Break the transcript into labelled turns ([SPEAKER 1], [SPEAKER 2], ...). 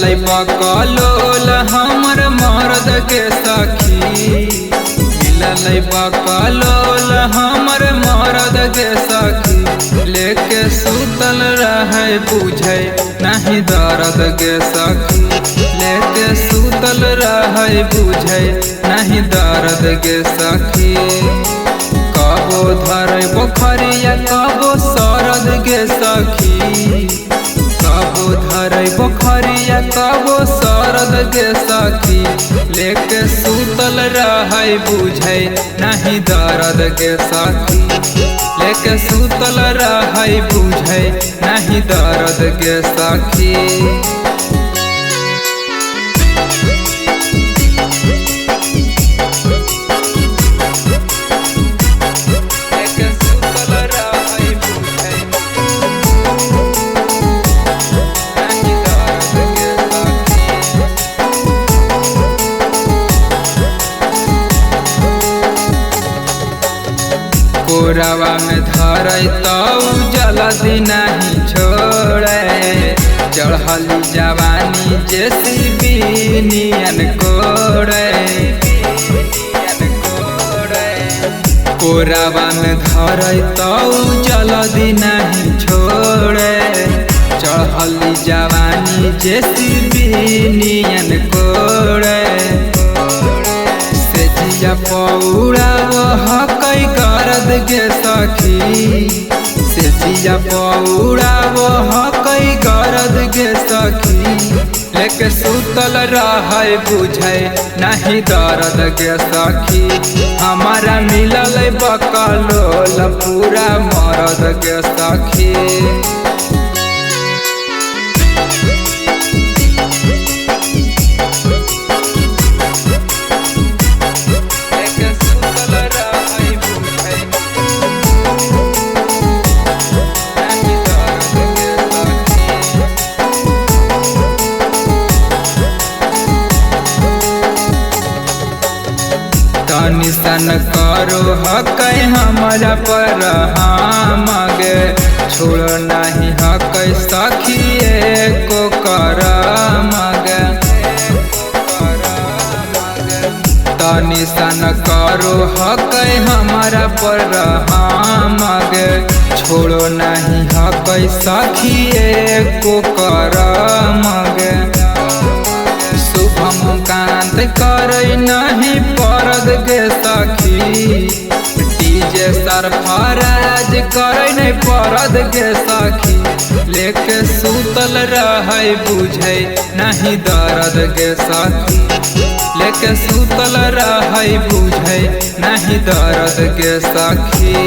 [SPEAKER 1] मिलल बकलोल हमर मर्द के सखी, मिलल बकलोल हमर मर्द के सखी। लेके सुतल रहे बुझे नहीं दर्द के सखी, लेके सुतल रहे बुझे नहीं दर्द के सखी। कबो धरे पोखरिया कबो सरद के सखी, कबो धरे पोखरिया कबो सरद के सखी। लेके सुतल रहे बुझे नहीं दर्द के सखी, लेके सुतल रहे बुझे नहीं दर्द के सखी। कोरावा में धरे तो जल्दी नहीं छोड़े, चढ़ली जवानी जेसीबी नियन कोड़े। कोरावा में धरे तो जल्दी नहीं छोड़े, चढ़ली जवानी जेसीबी नियन कोड़े। सेजिया पौड़ा हकई गरद के सखी, सेजिया पौड़ा हकई गरद के सखी। लेके सुतल रहे बुझे नहीं दर्द के सखी, हमारा मिलल बकलोल पूरा मर्द के सखी। निशान करो हकै हमारा पर मगे, छोड़ नहीं हकै सखी को कर मगे। निशान करो हकै हमारा पर मगे, छोड़ो नहीं हकै सखी को कर मगे। शुभम कांत करे नहीं परद के सखी, डीजे सरफराज करे नहीं परद के सखी। लेके सुतल रहे बुझे नहीं दर्द के सखी, लेके सुतल रहे बुझे नहीं दर्द के सखी।